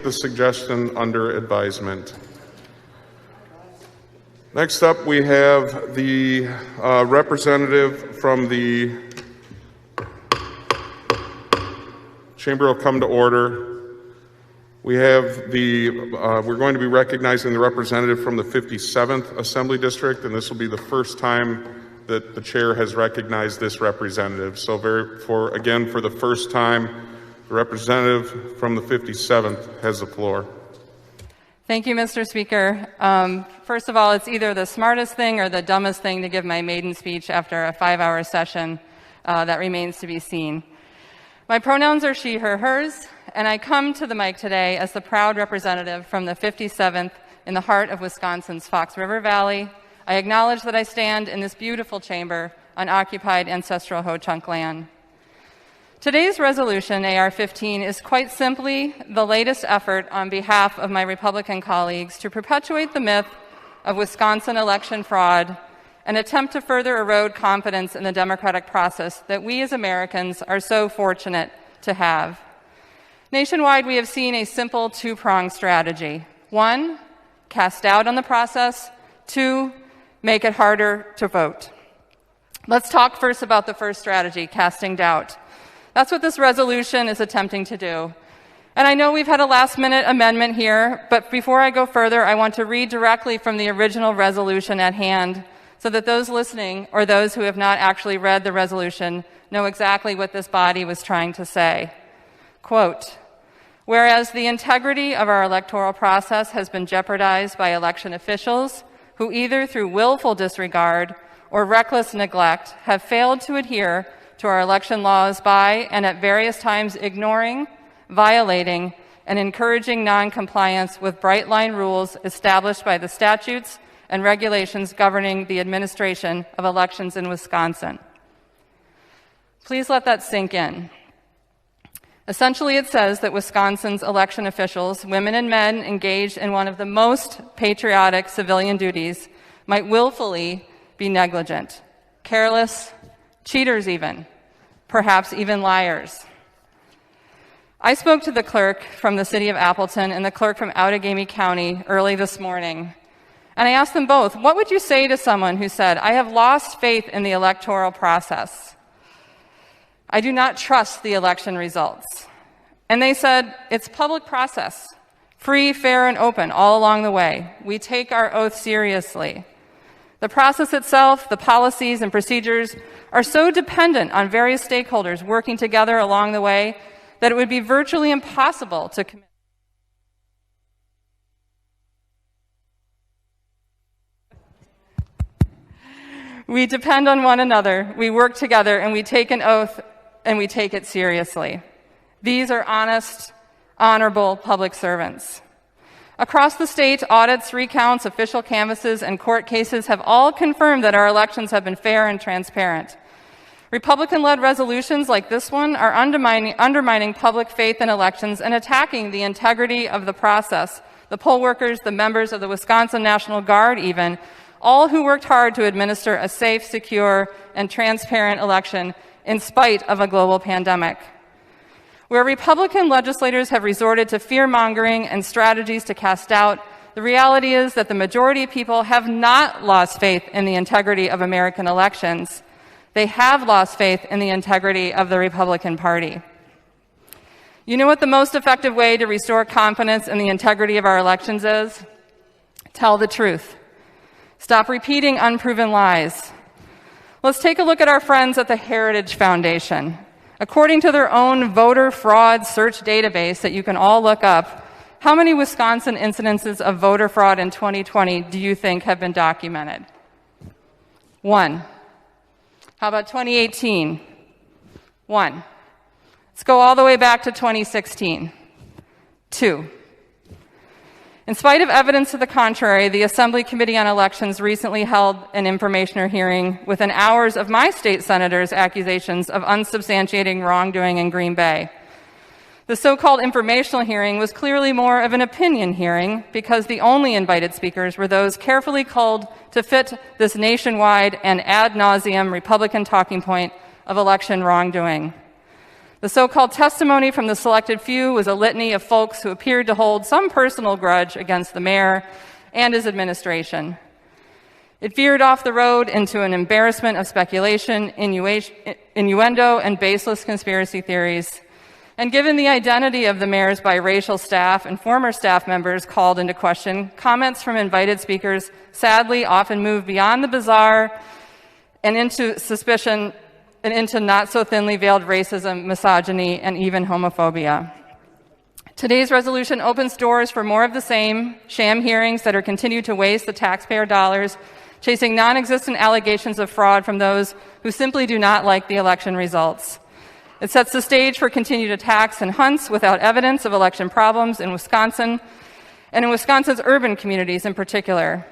the suggestion under advisement. Next up, we have the representative from the Chamber will come to order. We have we're going to be recognizing the representative from the 57th Assembly District, and this will be the first time that the chair has recognized this representative. So for the first time, the representative from the 57th has the floor. Thank you, Mr. Speaker. First of all, it's either the smartest thing or the dumbest thing to give my maiden speech after a 5-hour session. That remains to be seen. My pronouns are she, her, hers, and I come to the mic today as the proud representative from the 57th in the heart of Wisconsin's Fox River Valley. I acknowledge that I stand in this beautiful chamber on occupied ancestral Ho-Chunk land. Today's resolution, AR-15, is quite simply the latest effort on behalf of my Republican colleagues to perpetuate the myth of Wisconsin election fraud and attempt to further erode confidence in the democratic process that we as Americans are so fortunate to have. Nationwide, we have seen a simple two-pronged strategy. 1, cast doubt on the process. 2, make it harder to vote. Let's talk first about the first strategy, casting doubt. That's what this resolution is attempting to do. And I know we've had a last-minute amendment here, but before I go further, I want to read directly from the original resolution at hand so that those listening or those who have not actually read the resolution know exactly what this body was trying to say. Quote, "Whereas the integrity of our electoral process has been jeopardized by election officials who either through willful disregard or reckless neglect have failed to adhere to our election laws by and at various times ignoring, violating, and encouraging noncompliance with bright-line rules established by the statutes and regulations governing the administration of elections in Wisconsin." Please let that sink in. Essentially, it says that Wisconsin's election officials, women and men engaged in one of the most patriotic civilian duties, might willfully be negligent, careless, cheaters even, perhaps even liars. I spoke to the clerk from the city of Appleton and the clerk from Outagamie County early this morning, and I asked them both, what would you say to someone who said, "I have lost faith in the electoral process. I do not trust the election results"? And they said, "It's public process, free, fair, and open all along the way. We take our oath seriously. The process itself, the policies and procedures are so dependent on various stakeholders working together along the way that it would be virtually impossible to commit." We depend on one another, we work together, and we take an oath, and we take it seriously. These are honest, honorable public servants. Across the state, audits, recounts, official canvasses, and court cases have all confirmed that our elections have been fair and transparent. Republican-led resolutions like this one are undermining public faith in elections and attacking the integrity of the process. The poll workers, the members of the Wisconsin National Guard even, all who worked hard to administer a safe, secure, and transparent election in spite of a global pandemic. Where Republican legislators have resorted to fear-mongering and strategies to cast doubt, the reality is that the majority of people have not lost faith in the integrity of American elections. They have lost faith in the integrity of the Republican Party. You know what the most effective way to restore confidence in the integrity of our elections is? Tell the truth. Stop repeating unproven lies. Let's take a look at our friends at the Heritage Foundation. According to their own voter fraud search database that you can all look up, how many Wisconsin incidences of voter fraud in 2020 do you think have been documented? 1. How about 2018? 1. Let's go all the way back to 2016. 2. In spite of evidence to the contrary, the Assembly Committee on Elections recently held an informational hearing within hours of my state senator's accusations of unsubstantiating wrongdoing in Green Bay. The so-called informational hearing was clearly more of an opinion hearing because the only invited speakers were those carefully culled to fit this nationwide and ad nauseum Republican talking point of election wrongdoing. The so-called testimony from the selected few was a litany of folks who appeared to hold some personal grudge against the mayor and his administration. It veered off the road into an embarrassment of speculation, innuendo, and baseless conspiracy theories. And given the identity of the mayor's biracial staff and former staff members called into question, comments from invited speakers sadly often move beyond the bizarre and into suspicion and into not so thinly veiled racism, misogyny, and even homophobia. Today's resolution opens doors for more of the same sham hearings that are continued to waste the taxpayer dollars, chasing non-existent allegations of fraud from those who simply do not like the election results. It sets the stage for continued attacks and hunts without evidence of election problems in Wisconsin, and in Wisconsin's urban communities in particular.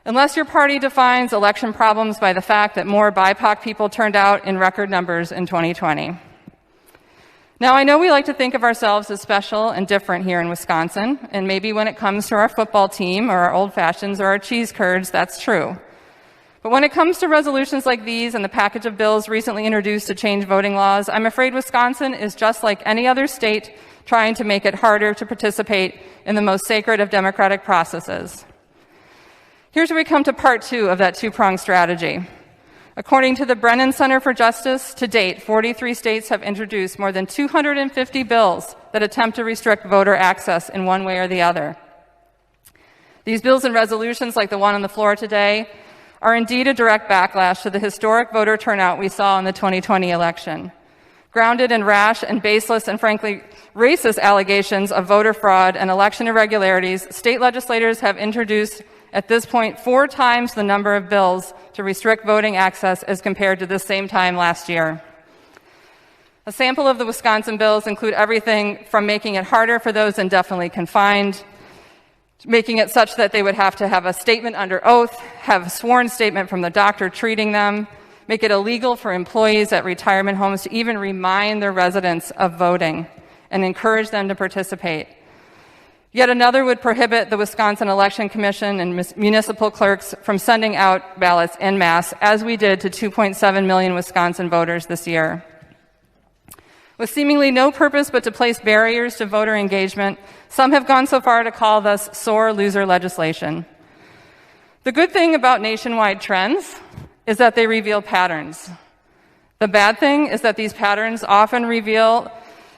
Unless your party defines election problems by the fact that more BIPOC people turned out in record numbers in 2020. Now, I know we like to think of ourselves as special and different here in Wisconsin, and maybe when it comes to our football team or our old fashions or our cheese curds, that's true. But when it comes to resolutions like these and the package of bills recently introduced to change voting laws, I'm afraid Wisconsin is just like any other state trying to make it harder to participate in the most sacred of democratic processes. Here's where we come to part two of that two-pronged strategy. According to the Brennan Center for Justice, to date, 43 states have introduced more than 250 bills that attempt to restrict voter access in one way or the other. These bills and resolutions, like the one on the floor today, are indeed a direct backlash to the historic voter turnout we saw in the 2020 election. Grounded in rash and baseless and frankly racist allegations of voter fraud and election irregularities, state legislators have introduced at this point 4 times the number of bills to restrict voting access as compared to this same time last year. A sample of the Wisconsin bills include everything from making it harder for those indefinitely confined, making it such that they would have to have a statement under oath, have a sworn statement from the doctor treating them, make it illegal for employees at retirement homes to even remind their residents of voting and encourage them to participate. Yet another would prohibit the Wisconsin Election Commission and municipal clerks from sending out ballots en masse, as we did to 2.7 million Wisconsin voters this year. With seemingly no purpose but to place barriers to voter engagement, some have gone so far to call this sore loser legislation. The good thing about nationwide trends is that they reveal patterns. The bad thing is that these patterns often reveal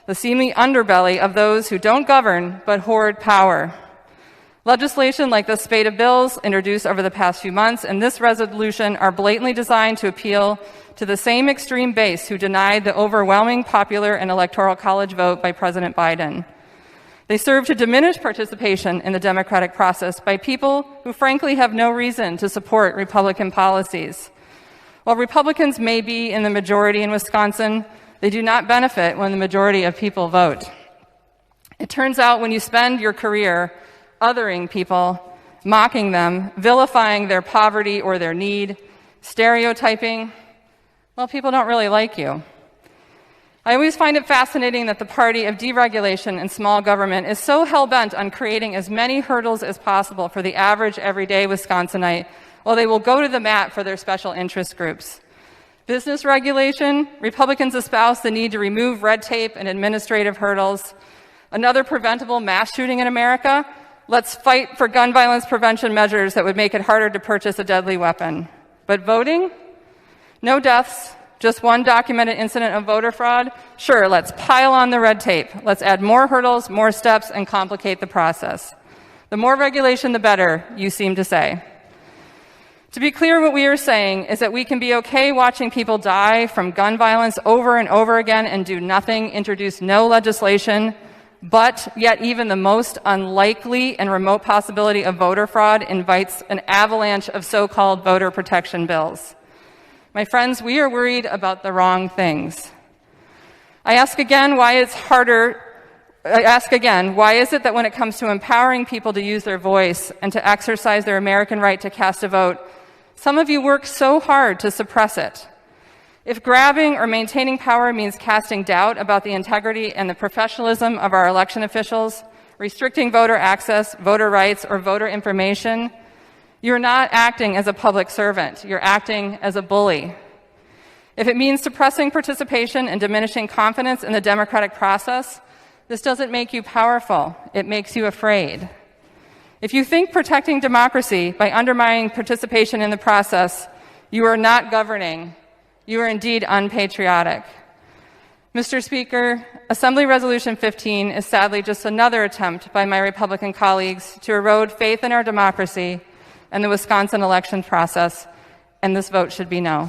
the seemly underbelly of those who don't govern but hoard power. Legislation like the spate of bills introduced over the past few months and this resolution are blatantly designed to appeal to the same extreme base who denied the overwhelming popular and electoral college vote by President Biden. They serve to diminish participation in the democratic process by people who frankly have no reason to support Republican policies. While Republicans may be in the majority in Wisconsin, they do not benefit when the majority of people vote. It turns out when you spend your career othering people, mocking them, vilifying their poverty or their need, stereotyping, well, people don't really like you. I always find it fascinating that the party of deregulation and small government is so hell-bent on creating as many hurdles as possible for the average, everyday Wisconsinite, while they will go to the mat for their special interest groups. Business regulation, Republicans espouse the need to remove red tape and administrative hurdles. Another preventable mass shooting in America, let's fight for gun violence prevention measures that would make it harder to purchase a deadly weapon. But voting? No deaths, just one documented incident of voter fraud? Sure, let's pile on the red tape. Let's add more hurdles, more steps, and complicate the process. The more regulation, the better, you seem to say. To be clear, what we are saying is that we can be okay watching people die from gun violence over and over again and do nothing, introduce no legislation, but yet even the most unlikely and remote possibility of voter fraud invites an avalanche of so-called voter protection bills. My friends, we are worried about the wrong things. I ask again, why is it that when it comes to empowering people to use their voice and to exercise their American right to cast a vote, some of you work so hard to suppress it? If grabbing or maintaining power means casting doubt about the integrity and the professionalism of our election officials, restricting voter access, voter rights, or voter information, you're not acting as a public servant. You're acting as a bully. If it means suppressing participation and diminishing confidence in the democratic process, this doesn't make you powerful, it makes you afraid. If you think protecting democracy by undermining participation in the process, you are not governing, you are indeed unpatriotic. Mr. Speaker, Assembly Resolution 15 is sadly just another attempt by my Republican colleagues to erode faith in our democracy and the Wisconsin election process, and this vote should be no.